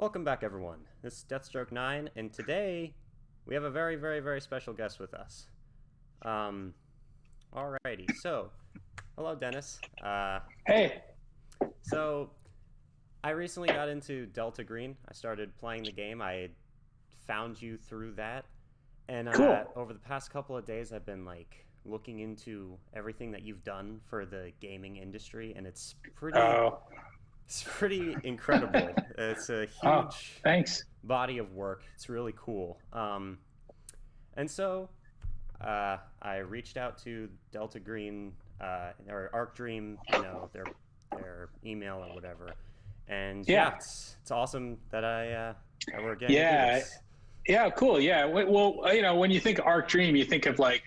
Welcome back, everyone. This is Dethstrok9, and today we have a very, very, very special guest with us. Alrighty, so hello, Dennis. Hey. So I recently got into Delta Green. I started playing the game. I found you through that, and Cool. over the past couple of days, I've been looking into everything that you've done for the gaming industry, and it's pretty. Oh, It's pretty incredible. It's a oh, huge thanks. body of work. It's really cool. And so I reached out to Delta Green or Arc Dream, their email or whatever. And Yeah. it's awesome that that we're getting to do Yeah. this. Yeah. Cool. Yeah. Well, when you think Arc Dream, you think of a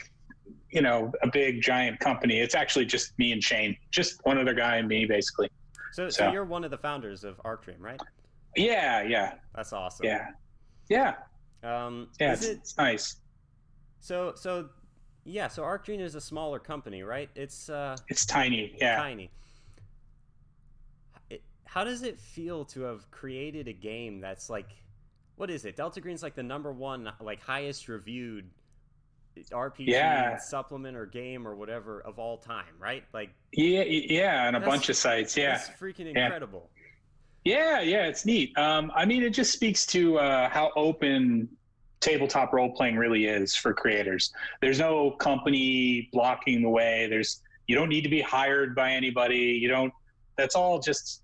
big giant company. It's actually just me and Shane, just one other guy and me, basically. So you're one of the founders of Arc Dream, right? Yeah. Yeah. That's awesome. Yeah. Yeah. Yeah. Is it It's nice. so? Yeah. So Arc Dream is a smaller company, right? It's It's tiny. Yeah. tiny. How does it feel to have created a game that's what is it? Delta Green's the number one, highest reviewed RPG Yeah. supplement or game or whatever of all time, right? Yeah. Yeah. On a That's- bunch of sites. Yeah. It's freaking Yeah. incredible. Yeah. Yeah. It's neat. It just speaks to how open tabletop role playing really is for creators. There's no company blocking the way. You don't need to be hired by anybody. That's all just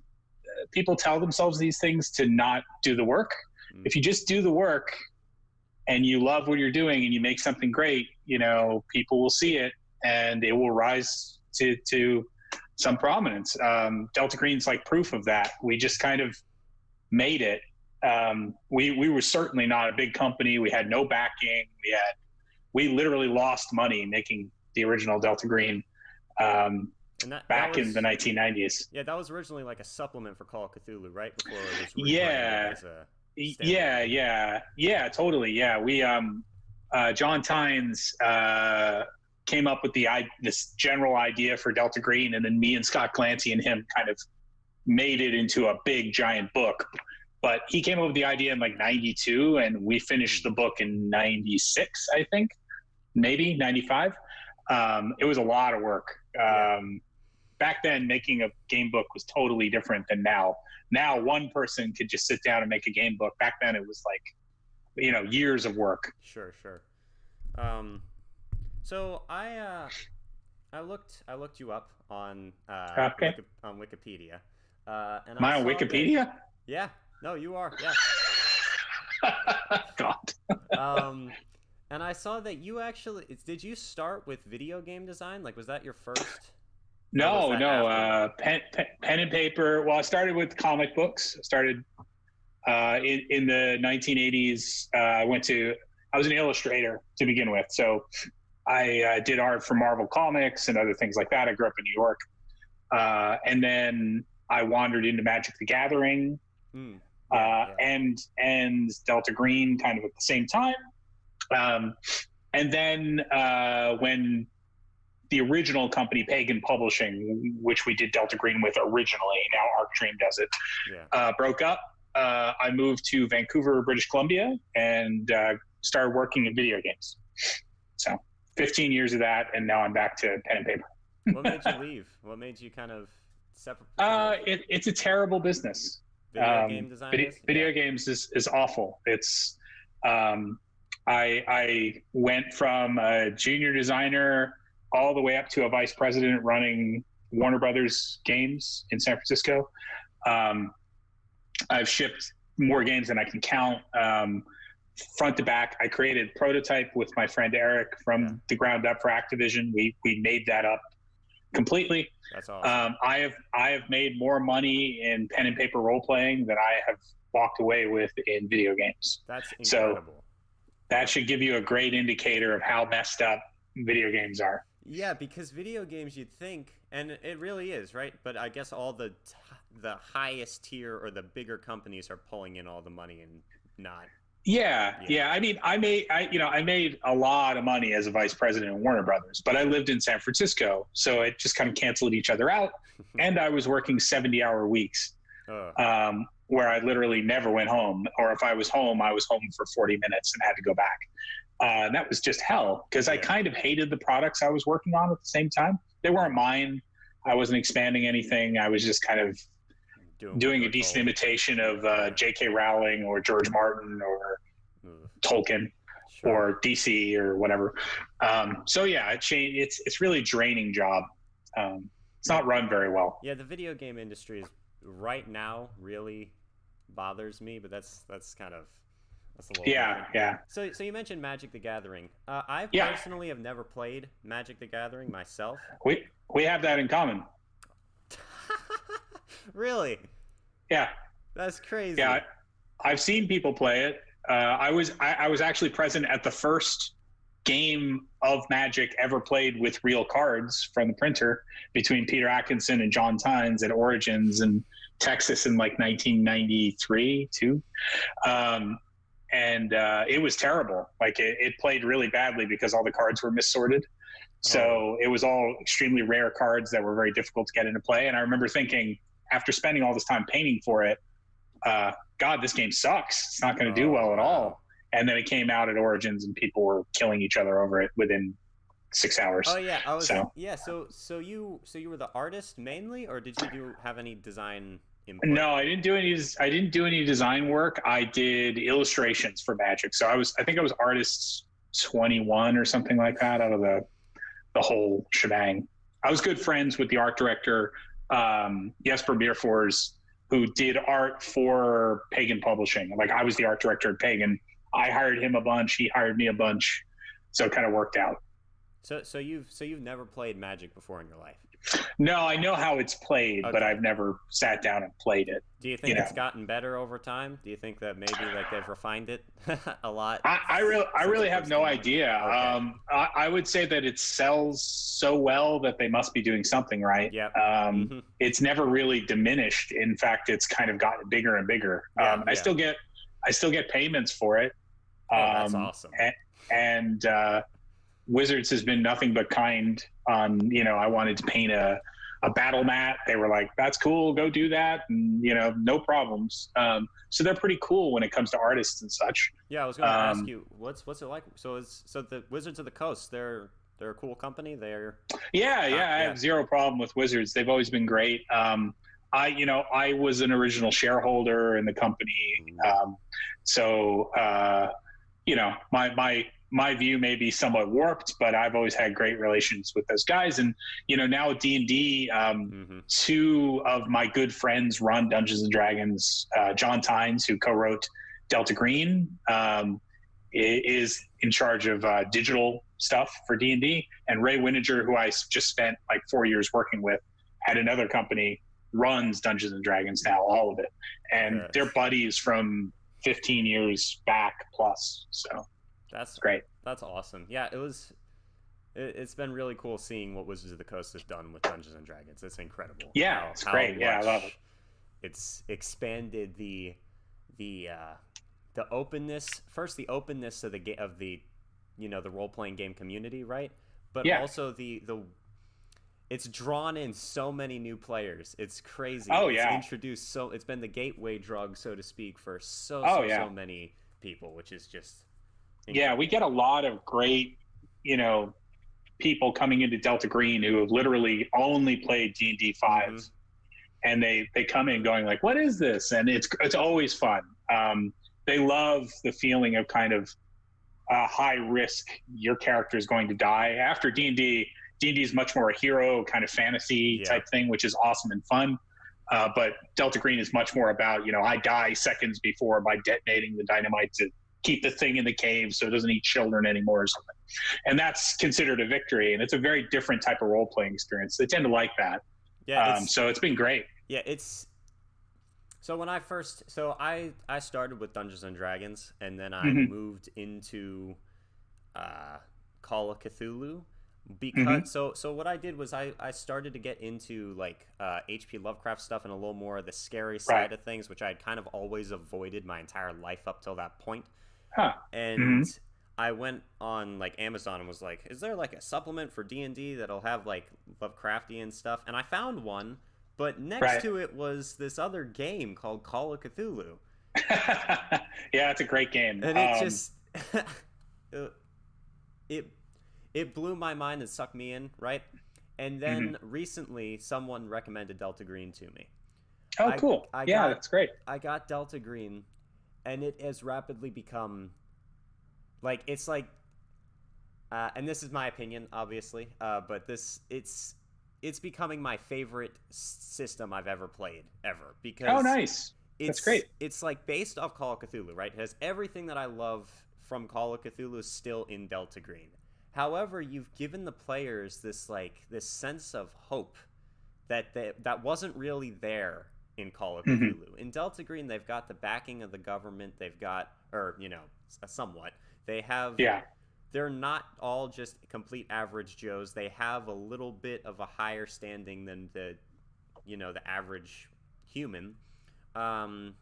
people tell themselves these things to not do the work. If you just do the work and you love what you're doing and you make something great, people will see it and it will rise to some prominence. Delta Green's proof of that. We just kind of made it. We were certainly not a big company. We had no backing. We literally lost money making the original Delta Green And back in the 1990s. Yeah, that was originally a supplement for Call of Cthulhu, right? Before it was Yeah. as a Yeah, totally. Yeah, we John Tynes came up with this general idea for Delta Green, and then me and Scott Clancy and him kind of made it into a big giant book. But he came up with the idea in 92, and we finished the book in 96, I think, maybe 95. It was a lot of work. Back then, making a game book was totally different than now. Now, one person could just sit down and make a game book. Back then, it was years of work. Sure. So I looked you up on Okay. on Wikipedia. And Am I on Wikipedia? Yeah. No, you are. Yeah. God. And I saw that you did you start with video game design? Was that your first? No. Pen and paper. Well, I started with comic books. I started in the 1980s. I was an illustrator to begin with. So I did art for Marvel Comics and other things like that. I grew up in New York. And then I wandered into Magic the Gathering and Delta Green kind of at the same time. And then when the original company, Pagan Publishing, which we did Delta Green with originally, now Arc Dream does it, broke up. I moved to Vancouver, British Columbia, and started working in video games. So 15 years of that, and now I'm back to pen and paper. What made you leave? What made you kind of separate? It's a terrible business. Video game design. Video games is awful. It's I went from a junior designer all the way up to a vice president running Warner Brothers games in San Francisco. I've shipped more games than I can count, front to back. I created Prototype with my friend Eric from the ground up for Activision. We made that up completely. That's awesome. I have made more money in pen and paper role playing than I have walked away with in video games. That's incredible. So that should give you a great indicator of how messed up video games are. Yeah, because video games, you'd think, and it really is, right? But I guess all the highest tier or the bigger companies are pulling in all the money and not. Yeah. I made a lot of money as a vice president in Warner Brothers, but I lived in San Francisco, so it just kind of canceled each other out. And I was working 70-hour weeks. where I literally never went home, or if I was home for 40 minutes and had to go back. And that was just hell, because I kind of hated the products I was working on at the same time. They weren't mine. I wasn't expanding anything. I was just kind of doing a decent imitation of J.K. Rowling or George Martin or Tolkien or DC or whatever. So yeah, it changed. It's really a draining job. It's not run very well. Yeah, the video game industry is right now really bothers me, but that's kind of that's a little different. Yeah. So you mentioned Magic the Gathering. I personally have never played Magic the Gathering myself. We have that in common. Really? Yeah. That's crazy. Yeah, I've seen people play it. I was actually present at the first game of Magic ever played with real cards from the printer between Peter Atkinson and John Tynes at Origins in Texas in like 1993 too. And it was terrible. Like it played really badly because all the cards were missorted. So it was all extremely rare cards that were very difficult to get into play. And I remember thinking, after spending all this time painting for it, God, this game sucks. It's not going to do well at all. And then it came out at Origins, and people were killing each other over it within 6 hours. Oh yeah, So you were the artist mainly, or did you have any design input? No, I didn't do any design work. I did illustrations for Magic. So I think I was artist 21 or something like that out of the whole shebang. I was good friends with the art director, Jesper Bierfors, who did art for Pagan Publishing. Like I was the art director at Pagan. I hired him a bunch. He hired me a bunch. So it kind of worked out. So you've never played Magic before in your life? No, I know how it's played, but I've never sat down and played it. Do you think it's gotten better over time? Do you think that maybe like they've refined it a lot? I really have no idea. Okay. I would say that it sells so well that they must be doing something right. Yeah. It's never really diminished. In fact, it's kind of gotten bigger and bigger. I still get payments for it. That's awesome. And Wizards has been nothing but kind on, I wanted to paint a battle mat. They were like, that's cool, go do that. And, no problems. So they're pretty cool when it comes to artists and such. Yeah, I was going to ask you, what's it like? So the Wizards of the Coast, they're a cool company. I have zero problem with Wizards. They've always been great. I was an original shareholder in the company. My view may be somewhat warped, but I've always had great relations with those guys. And, now at D&D, two of my good friends run Dungeons & Dragons. John Tynes, who co-wrote Delta Green, is in charge of digital stuff for D&D. And Ray Winiger, who I just spent like 4 years working with at another company, runs Dungeons & Dragons now, all of it. And they're buddies from 15 years back plus. So that's great. That's awesome. Yeah, it's been really cool seeing what Wizards of the Coast has done with Dungeons and Dragons. It's incredible. Yeah, it's great. Yeah, I love it. It's expanded the openness. First, the openness of the role playing game community, right? But also it's drawn in so many new players. It's crazy. It's been the gateway drug, so to speak, for so many people, which is just incredible. Yeah, we get a lot of great, people coming into Delta Green who have literally only played D&D 5, and they come in going like, what is this? And it's always fun. They love the feeling of kind of high risk. Your character is going to die. After D&D is much more a hero kind of fantasy type thing, which is awesome and fun. But Delta Green is much more about, I die seconds before by detonating the dynamite to keep the thing in the cave so it doesn't eat children anymore or something. And that's considered a victory. And it's a very different type of role-playing experience. They tend to like that. Yeah. So it's been great. Yeah, so when I started with Dungeons and Dragons, and then I moved into Call of Cthulhu. Because so what I did was I started to get into like H.P. Lovecraft stuff and a little more of the scary side of things, which I had kind of always avoided my entire life up till that point. And I went on like Amazon and was like, is there like a supplement for D&D that'll have like Lovecraftian stuff? And I found one, but next to it was this other game called Call of Cthulhu. Yeah, it's a great game. And it just it blew my mind and sucked me in, right? And then recently someone recommended Delta Green to me. Oh, cool. That's great. I got Delta Green, and it has rapidly become like, it's like and this is my opinion, obviously, but it's becoming my favorite system I've ever played ever, because nice. That's great. It's like based off Call of Cthulhu, right? It has everything that I love from Call of Cthulhu still in Delta Green. However, you've given the players this sense of hope that wasn't really there in Call of Cthulhu. In Delta Green, they've got the backing of the government. They've got, or somewhat. They have. Yeah. They're not all just complete average Joes. They have a little bit of a higher standing than the average human. And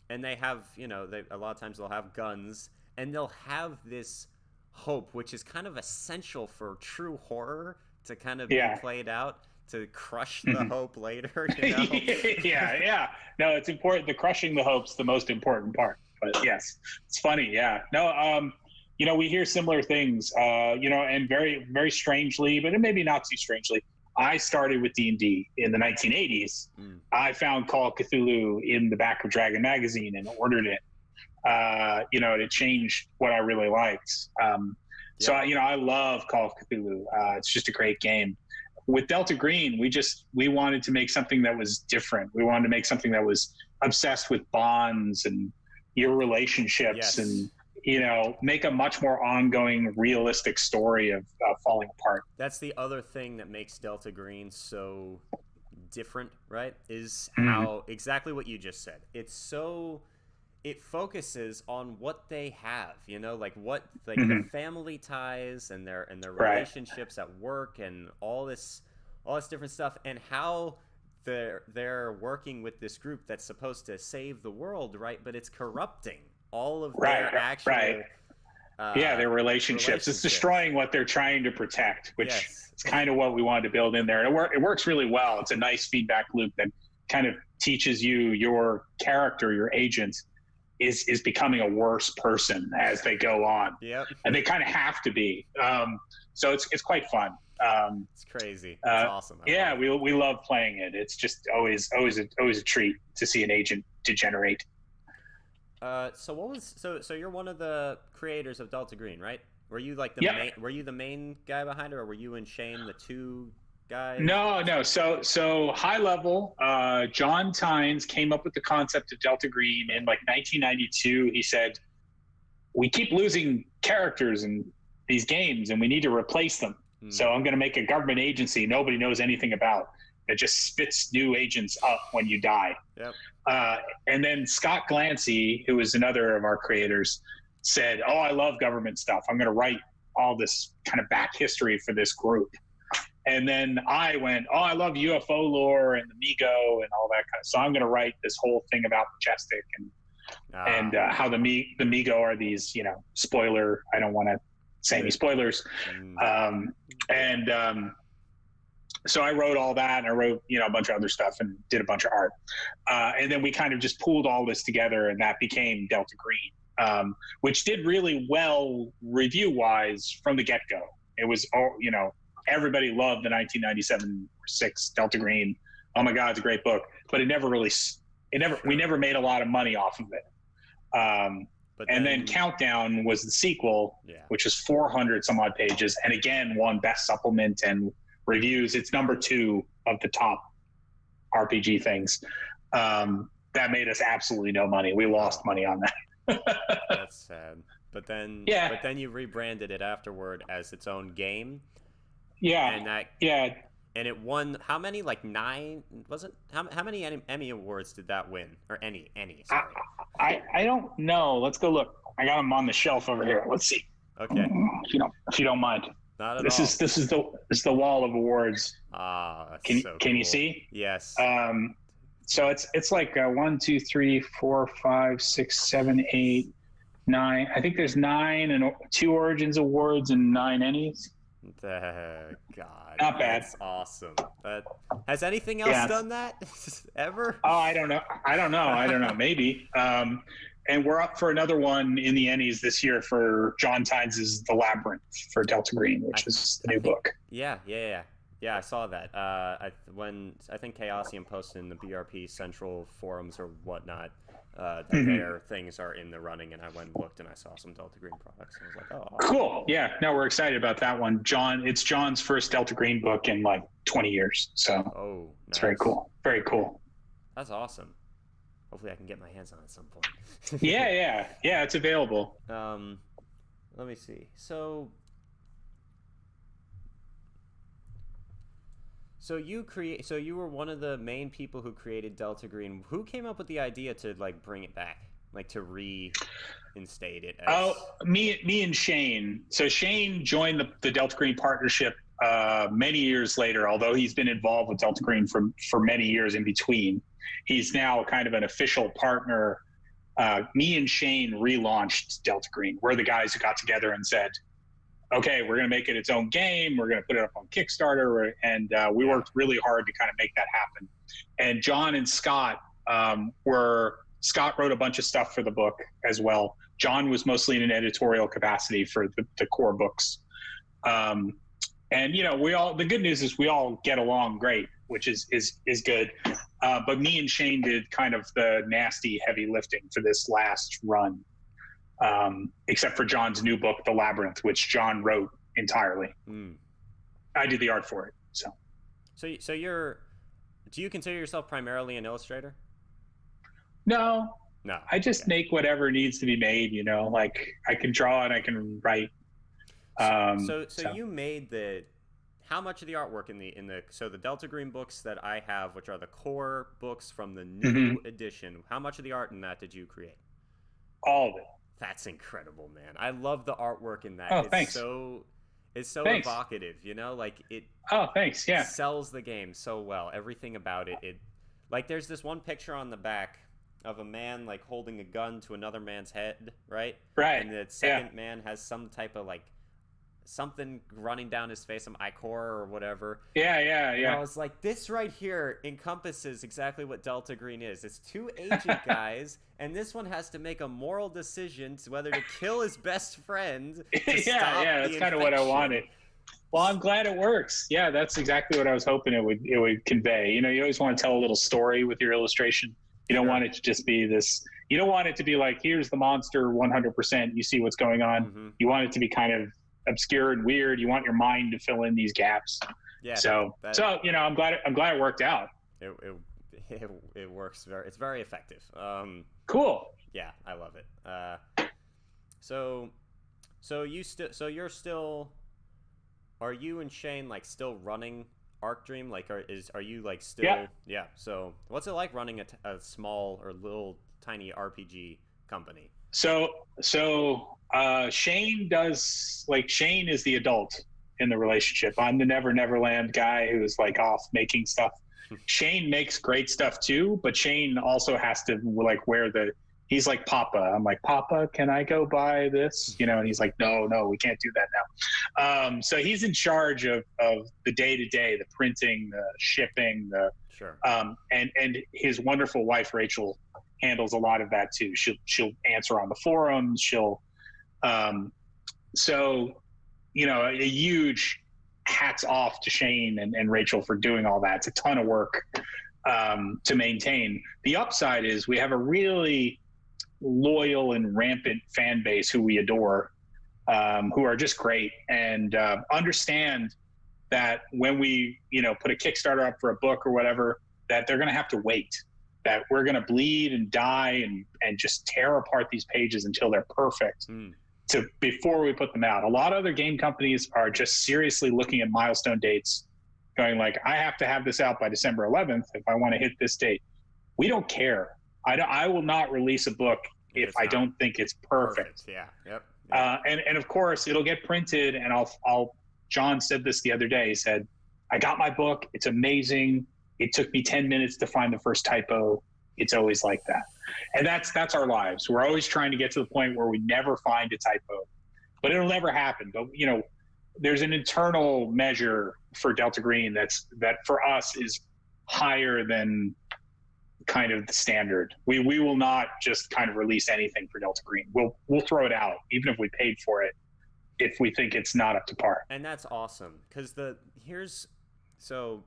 they have, a lot of times they'll have guns, and they'll have this hope, which is kind of essential for true horror to kind of be played out, to crush the hope later. Yeah. No, it's important. The crushing the hope's the most important part. But yes, it's funny. Yeah. No, we hear similar things, and very, very strangely, but maybe not too strangely, I started with D&D in the 1980s. I found Call of Cthulhu in the back of Dragon magazine and ordered it, to change what I really liked. So, I love Call of Cthulhu. It's just a great game. With Delta Green, we wanted to make something that was different. We wanted to make something that was obsessed with bonds and your relationships and, make a much more ongoing, realistic story of falling apart. That's the other thing that makes Delta Green so different, right? Is how exactly what you just said. It focuses on what they have, the family ties and their relationships at work and all this different stuff, and how they're working with this group that's supposed to save the world, right? But it's corrupting all of their actual their relationships. It's destroying what they're trying to protect, which is kind of what we wanted to build in there. And it works really well. It's a nice feedback loop that kind of teaches you your character, your agent, is becoming a worse person as they go on. Yep. And they kind of have to be. So it's quite fun. It's crazy. It's awesome. We love playing it. It's just always a treat to see an agent degenerate. So you're one of the creators of Delta Green, right? Were you like were you the main guy behind it, or were you and Shane the two guys? No. So high level, John Tynes came up with the concept of Delta Green in like 1992. He said, we keep losing characters in these games and we need to replace them. So I'm going to make a government agency nobody knows anything about that just spits new agents up when you die. Yep. And then Scott Glancy, who is another of our creators, said, I love government stuff. I'm going to write all this kind of back history for this group. And then I went, I love UFO lore and the Migo and all that kind of. So I'm going to write this whole thing about Majestic and how the Migo are these, spoiler. I don't want to say any spoilers. So I wrote all that, and I wrote, a bunch of other stuff and did a bunch of art. And then we kind of just pooled all this together, and that became Delta Green, which did really well review-wise from the get-go. It was, everybody loved the 1997 or 6 Delta Green. Oh my God, it's a great book. But we never made a lot of money off of it. Then Countdown was the sequel, which was 400 some odd pages, and again won Best Supplement and reviews. It's number 2 of the top RPG things. That made us absolutely no money. We lost money on that. That's sad. But then you rebranded it afterward as its own game. And it won how many? Like 9? Was it? How many Emmy Awards did that win? Or ENnie? Sorry. I don't know. Let's go look. I got them on the shelf over here. Let's see. Okay. If you don't mind. Not at all. This is the wall of awards. That's so can cool. you see? Yes. So it's like 1, 2, 3, 4, 5, 6, 7, 8, 9. I think there's 9 and 2 Origins awards and 9 Ennies. God, Not bad. that's awesome. Has anything else Yeah. done that ever? Oh, I don't know. Maybe. And we're up for another one in the Ennies this year for John Tynes' The Labyrinth for Delta Green, which is the new book. Yeah. I saw that. When I think Chaosium posted in the BRP Central forums or whatnot that their things are in the running, and I went and looked and I saw some Delta Green products. And I was like, oh, awesome. Cool. Yeah. No, we're excited about that one. It's John's first Delta Green book in like 20 years. So it's very cool. Very cool. That's awesome. Hopefully I can get my hands on it at some point. Yeah, it's available. Let me see. So you were one of the main people who created Delta Green. Who came up with the idea to like bring it back, like to reinstate it? Me and Shane. So Shane joined the Delta Green partnership many years later, although he's been involved with Delta Green for many years in between. He's now kind of an official partner. Me and Shane relaunched Delta Green. We're the guys who got together and said, okay, we're going to make it its own game. We're going to put it up on KickStarter. And we worked really hard to kind of make that happen. And John and Scott Scott wrote a bunch of stuff for the book as well. John was mostly in an editorial capacity for the core books. And, the good news is we all get along great, which is good. But me and Shane did kind of the nasty heavy lifting for this last run. Except for John's new book, The Labyrinth, which John wrote entirely. I did the art for it. So do you consider yourself primarily an illustrator? No. I just make whatever needs to be made, like I can draw and I can write. So you made how much of the artwork in the Delta Green books that I have, which are the core books from the new edition, how much of the art in that did you create? All of it. That's incredible, man. I love the artwork in that. Thanks. It's so evocative, like it. Oh, thanks. Yeah. Sells the game so well. Everything about it. Like there's this one picture on the back of a man like holding a gun to another man's head, right? Right. And the second man has some type of like something running down his face, some ichor or whatever. Yeah. And I was like, this right here encompasses exactly what Delta Green is. It's two agent guys, and this one has to make a moral decision to whether to kill his best friend to stop that's kind of what I wanted. Well, I'm glad it works. Yeah, that's exactly what I was hoping it would convey. You always want to tell a little story with your illustration. You don't want it to just be this. You don't want it to be like, here's the monster 100%. You see what's going on. You want it to be kind of obscure and weird. You want your mind to fill in these gaps. Yeah. So I'm glad it worked out. It works it's very effective. Cool. Yeah, I love it. Are you and Shane like still running ArcDream? Like, are you like still? Yeah. So what's it like running a small or little tiny RPG company? So Shane Shane is the adult in the relationship. I'm the Neverland guy who's like off making stuff. Shane makes great stuff too, but Shane also has to like he's like, Papa. I'm like, Papa, can I go buy this? And he's like, no, we can't do that now. So he's in charge of the day-to-day, the printing, the shipping, and his wonderful wife, Rachel, handles a lot of that too. She'll answer on the forums. A huge hats off to Shane and Rachel for doing all that. It's a ton of work to maintain. The upside is we have a really loyal and rampant fan base who we adore, who are just great and understand that when we put a Kickstarter up for a book or whatever, that they're going to have to wait, that we're going to bleed and die and just tear apart these pages until they're perfect before we put them out. A lot of other game companies are just seriously looking at milestone dates, going like, I have to have this out by December 11th if I want to hit this date. We don't care. I will not release a book if I don't think it's perfect. Yeah. Yep. And of course it'll get printed, and John said this the other day. He said, I got my book. It's amazing. It took me 10 minutes to find the first typo. It's always like that. And that's our lives. We're always trying to get to the point where we never find a typo, but it'll never happen. But there's an internal measure for Delta Green that for us is higher than kind of the standard. We will not just kind of release anything for Delta Green. We'll throw it out even if we paid for it if we think it's not up to par. And that's awesome because so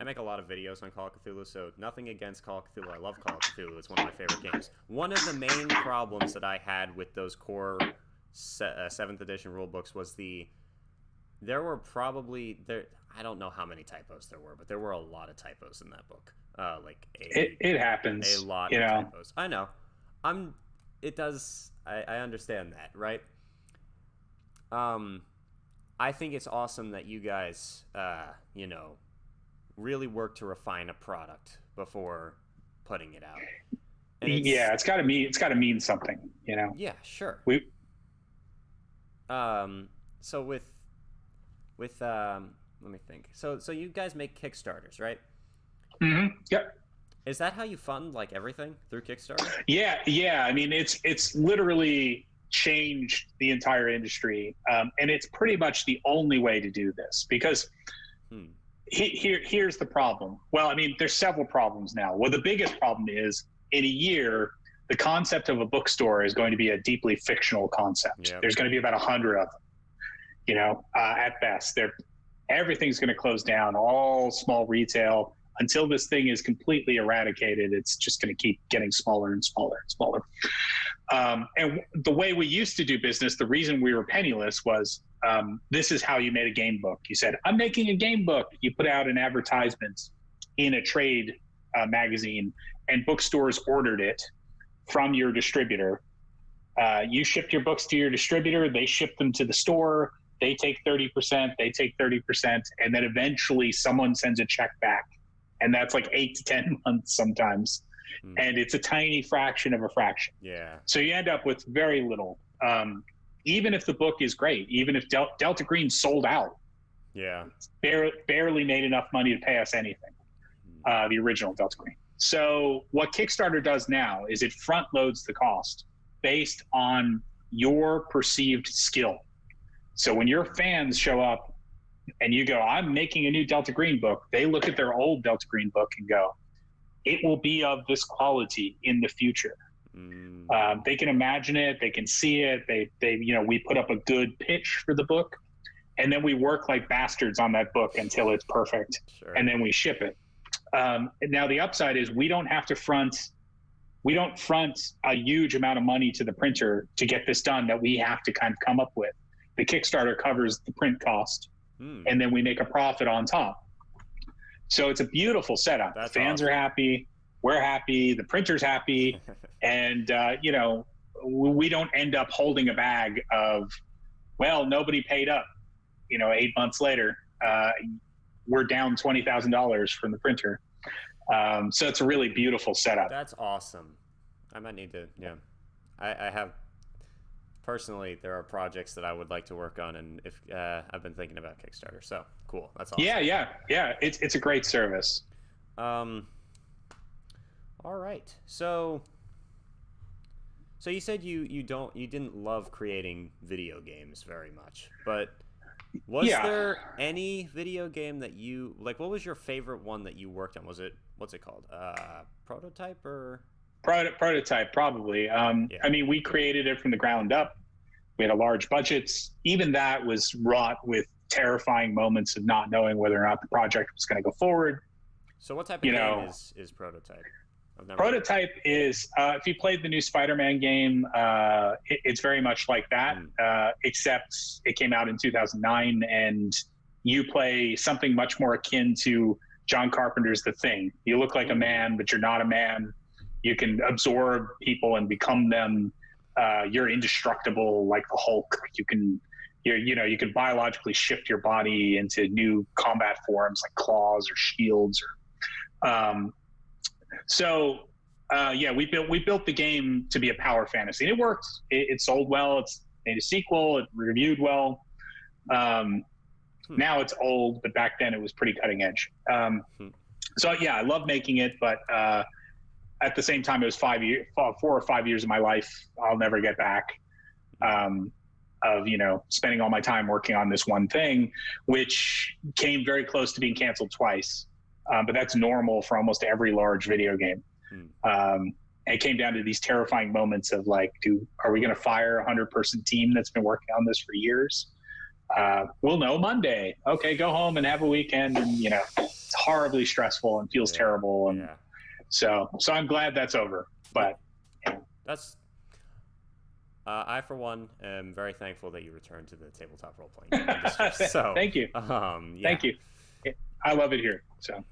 I make a lot of videos on Call of Cthulhu, so nothing against Call of Cthulhu. I love Call of Cthulhu. It's one of my favorite games. One of the main problems that I had with those core 7th edition rulebooks was there were probably I don't know how many typos there were, but there were a lot of typos in that book. It happens. A lot of typos. I know. It does. I understand that, right? I think it's awesome that you guys, really work to refine a product before putting it out. And it's got to mean something, Yeah, sure. So with let me think. So you guys make Kickstarters, right? Mm-hmm. Yep. Is that how you fund like everything through Kickstarter? Yeah. I mean, it's literally changed the entire industry, and it's pretty much the only way to do this because here's the problem. Well, I mean, there's several problems now. Well, the biggest problem is in a year, the concept of a bookstore is going to be a deeply fictional concept. Yep. There's going to be about 100 of them, at best. Everything's going to close down, all small retail. Until this thing is completely eradicated, it's just going to keep getting smaller and smaller and smaller. And the way we used to do business, the reason we were penniless was this is how you made a game book. You said, I'm making a game book. You put out an advertisement in a trade magazine, and bookstores ordered it from your distributor. You shipped your books to your distributor. They ship them to the store. They take 30%. They take 30%. And then eventually someone sends a check back. And that's like 8 to 10 months sometimes. And it's a tiny fraction of a fraction. Yeah. So you end up with very little. Even if the book is great, even if Delta Green sold out, barely made enough money to pay us anything, the original Delta Green. So what Kickstarter does now is it front loads the cost based on your perceived skill. So when your fans show up and you go, I'm making a new Delta Green book, they look at their old Delta Green book and go, it will be of this quality in the future. They can imagine it. They can see it. We put up a good pitch for the book, and then we work like bastards on that book until it's perfect. Sure. And then we ship it. Now the upside is we don't front a huge amount of money to the printer to get this done that we have to kind of come up with. The Kickstarter covers the print cost, and then we make a profit on top. So it's a beautiful setup. That's Fans awesome. are happy. We're happy. The printer's happy. And, we don't end up holding a bag of, well, nobody paid up. 8 months later, we're down $20,000 from the printer. So it's a really beautiful setup. That's awesome. I might need to, I have, personally, there are projects that I would like to work on, and if I've been thinking about Kickstarter. So cool. That's awesome. Yeah. It's a great service. All right. So you said you didn't love creating video games very much, but was there any video game that you like? What was your favorite one that you worked on? What's it called? Prototype or? Prototype, probably. I mean, we created it from the ground up. We had a large budget. Even that was wrought with terrifying moments of not knowing whether or not the project was going to go forward. So what type of game is Prototype? Prototype is, if you played the new Spider-Man game, it's very much like that, except it came out in 2009, and you play something much more akin to John Carpenter's The Thing. You look like a man, but you're not a man. You can absorb people and become them. You're indestructible like the Hulk. You can biologically shift your body into new combat forms like claws or shields. We built the game to be a power fantasy, and it worked. It sold well. It's made a sequel. It reviewed well. Now it's old, but back then it was pretty cutting edge. I love making it, but at the same time, it was 4 or 5 years of my life I'll never get back. of, spending all my time working on this one thing, which came very close to being canceled twice. But that's normal for almost every large video game. And it came down to these terrifying moments of like, are we going to fire a 100-person team that's been working on this for years? We'll know Monday. Okay, go home and have a weekend. And, it's horribly stressful and feels terrible. And so I'm glad that's over. But that's, I, for one, am very thankful that you returned to the tabletop role-playing industry. So, thank you. Thank you. I love it here. So,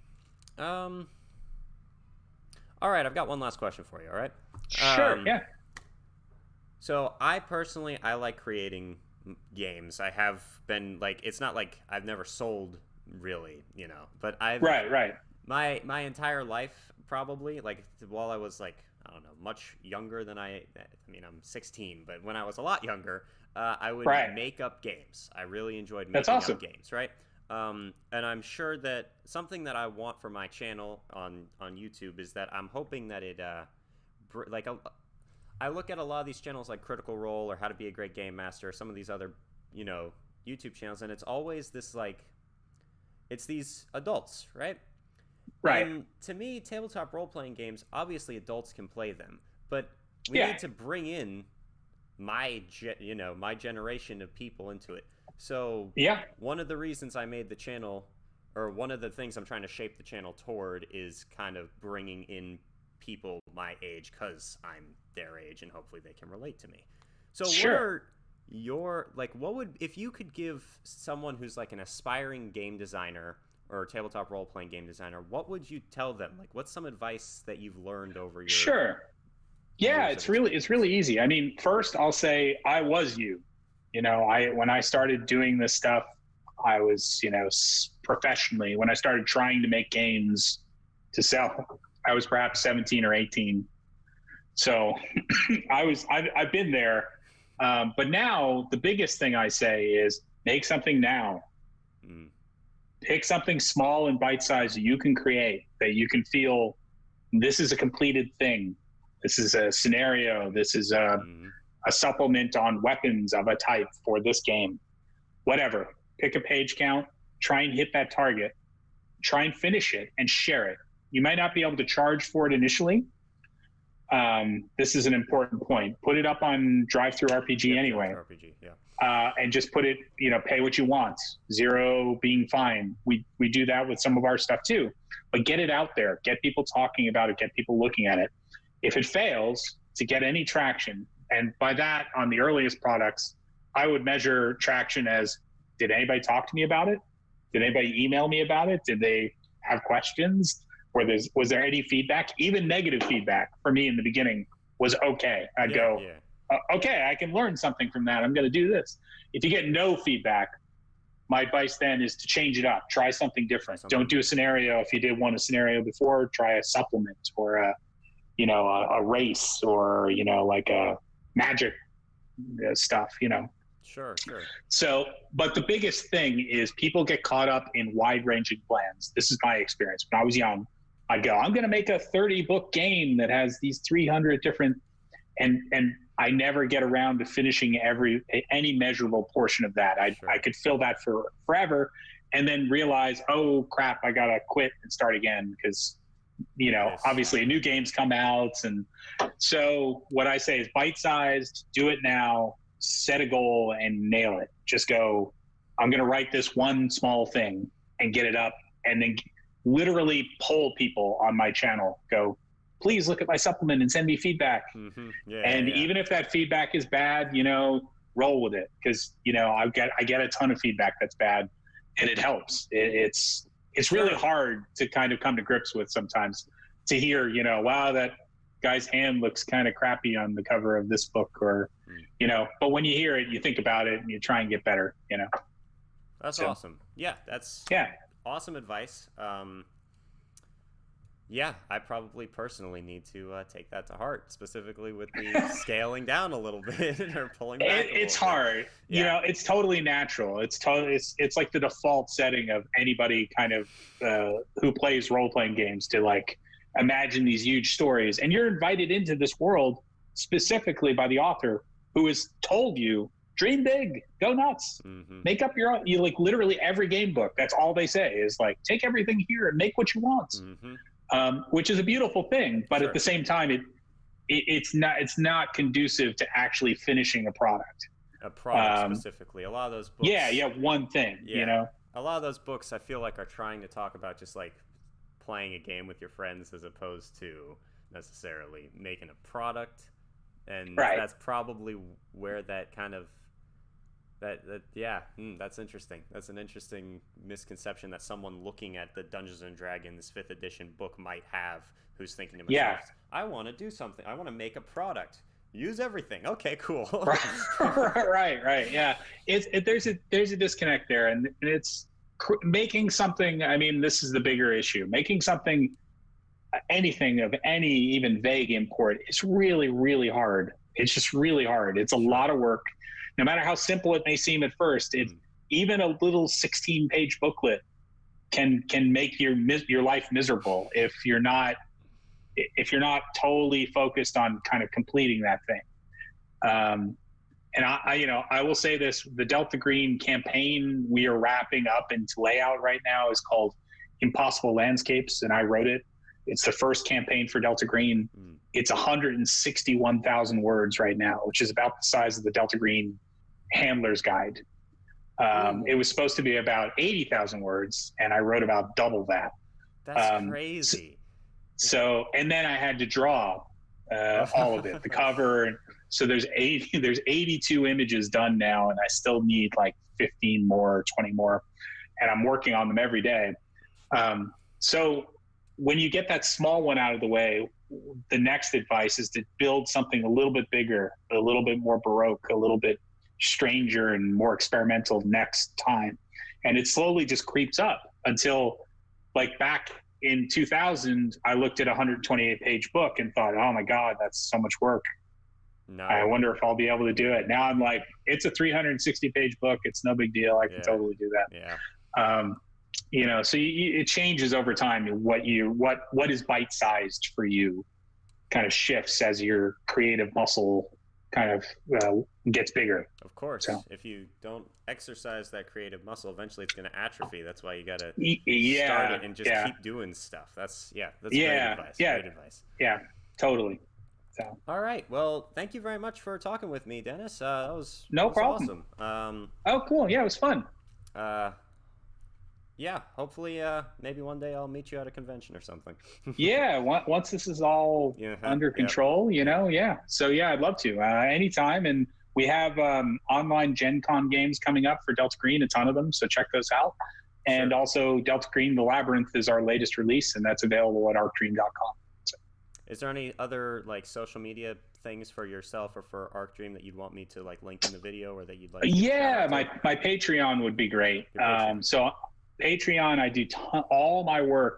all right, I've got one last question for you. All right. Sure. Yeah. So I personally, I like creating games. I have been like, it's not like I've never sold really, but I've right. My entire life, probably, like while I was like, I don't know, much younger than I'm 16, but when I was a lot younger, I would make up games. I really enjoyed making up games, right? And I'm sure that something that I want for my channel on YouTube is that I'm hoping that it, I look at a lot of these channels like Critical Role or How to Be a Great Game Master, or some of these other, YouTube channels, and it's always this like, it's these adults, right? Right. And to me, tabletop role-playing games, obviously adults can play them, but we need to bring in my generation of people into it. So one of the reasons I made the channel, or one of the things I'm trying to shape the channel toward, is kind of bringing in people my age, because I'm their age and hopefully they can relate to me. So what would, if you could give someone who's like an aspiring game designer or tabletop role-playing game designer, what would you tell them? Like, what's some advice that you've learned over your it's really easy. I mean, first I'll say I was you. When I started doing this stuff, I was, professionally, when I started trying to make games to sell, I was perhaps 17 or 18. So I've been there. But now the biggest thing I say is make something now. Pick something small and bite-sized that you can create, that you can feel this is a completed thing. This is a scenario. This is a supplement on weapons of a type for this game. Whatever. Pick a page count. Try and hit that target. Try and finish it and share it. You might not be able to charge for it initially. This is an important point. Put it up on Drive-Thru RPG anyway. And just put it, pay what you want. 0 being fine. We do that with some of our stuff too. But get it out there. Get people talking about it. Get people looking at it. If it fails to get any traction, and by that, on the earliest products, I would measure traction as, did anybody talk to me about it? Did anybody email me about it? Did they have questions? Was there any feedback? Even negative feedback for me in the beginning was okay. I'd go, okay, I can learn something from that. I'm going to do this. If you get no feedback, my advice then is to change it up. Try something different. Don't do a scenario. If you did a scenario before, try a supplement or a race or, like a magic stuff, Sure. So, but the biggest thing is people get caught up in wide-ranging plans. This is my experience. When I was young, I'd go, I'm going to make a 30-book game that has these 300 different, and I never get around to finishing any measurable portion of that. I could fill that for forever, and then realize, oh crap, I got to quit and start again because, obviously new games come out. And so what I say is bite-sized, do it now, set a goal and nail it. Just go, I'm going to write this one small thing and get it up, and then literally poll people on my channel. Go, please look at my supplement and send me feedback. Even if that feedback is bad, roll with it. Because, I get a ton of feedback that's bad, and it helps. It's really hard to kind of come to grips with sometimes, to hear, wow, that guy's hand looks kind of crappy on the cover of this book, or but when you hear it, you think about it and you try and get better. That's awesome. That's awesome advice. I probably personally need to take that to heart, specifically with the scaling down a little bit or pulling back. It's hard. It's totally natural. It's like the default setting of anybody kind of who plays role-playing games to like imagine these huge stories, and you're invited into this world specifically by the author, who has told you, dream big, go nuts, make up your own. You like literally every game book. That's all they say is like, take everything here and make what you want, which is a beautiful thing. But at the same time, it's not conducive to actually finishing a product. A product specifically. A lot of those books. Yeah, one thing. You know, a lot of those books I feel like are trying to talk about just like playing a game with your friends as opposed to necessarily making a product. And that's probably where that kind of that's interesting. That's an interesting misconception that someone looking at the Dungeons and Dragons 5th edition book might have, who's thinking to themselves, I want to do something. I want to make a product. Use everything. Okay, cool. right. Yeah. There's a disconnect there, and it's making something. I mean, this is the bigger issue. Making something, anything of any even vague import, is really, really hard. It's just really hard. It's a lot of work. No matter how simple it may seem at first, even a little 16-page booklet can make your life miserable if you're not totally focused on kind of completing that thing. And I will say this: the Delta Green campaign we are wrapping up into layout right now is called Impossible Landscapes, and I wrote it. It's the first campaign for Delta Green. It's 161,000 words right now, which is about the size of the Delta Green Handler's Guide. It was supposed to be about 80,000 words, and I wrote about double that. That's crazy. So, and then I had to draw all of it, the cover. And so there's 82 images done now, and I still need like 15 more, 20 more, and I'm working on them every day. So when you get that small one out of the way, the next advice is to build something a little bit bigger, a little bit more Baroque, a little bit stranger and more experimental next time. And it slowly just creeps up until, like, back in 2000, I looked at a 128-page book and thought, oh my God, that's so much work. No. I wonder if I'll be able to do it. Now I'm like, it's a 360-page book. It's no big deal. I can totally do that. Yeah. So it changes over time. What is bite-sized for you kind of shifts as your creative muscle kind of gets bigger. Of course. So, if you don't exercise that creative muscle, eventually it's going to atrophy. That's why you got to start it and just keep doing stuff. That's great advice. Great advice. Yeah, totally. So. All right. Well, thank you very much for talking with me, Dennis. That was problem. Awesome. Oh, cool. Yeah, it was fun. Yeah, hopefully maybe one day I'll meet you at a convention or something. Yeah, once this is all under control, So yeah, I'd love to anytime. And we have online Gen Con games coming up for Delta Green, a ton of them, so check those out. And also Delta Green The Labyrinth is our latest release, and that's available at arcdream.com. So. Is there any other like social media things for yourself or for ArcDream that you'd want me to like link in the video, or that you'd like? Yeah, my Patreon would be great. So Patreon, I do all my work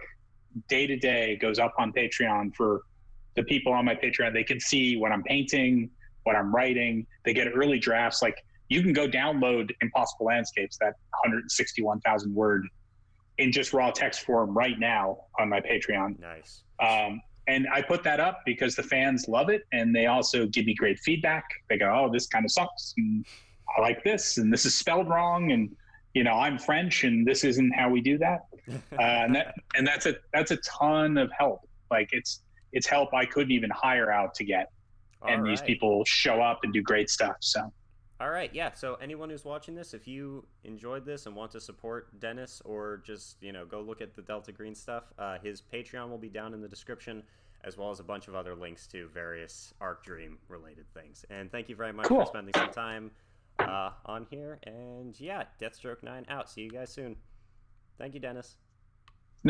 day to day goes up on Patreon for the people on my Patreon. They can see what I'm painting, what I'm writing. They get early drafts. Like, you can go download Impossible Landscapes, that 161,000 word, in just raw text form right now on my Patreon. Nice. And I put that up because the fans love it, and they also give me great feedback. They go, oh, this kind of sucks, and I like this, and this is spelled wrong, and I'm French, and this isn't how we do that. And that's a ton of help. Like, it's help I couldn't even hire out to get. And these people show up and do great stuff. So. All right. Yeah. So anyone who's watching this, if you enjoyed this and want to support Dennis, or just, go look at the Delta Green stuff, his Patreon will be down in the description, as well as a bunch of other links to various ArcDream related things. And thank you very much for spending some time on here. And yeah, Dethstrok9 out. See you guys soon. Thank you, Dennis.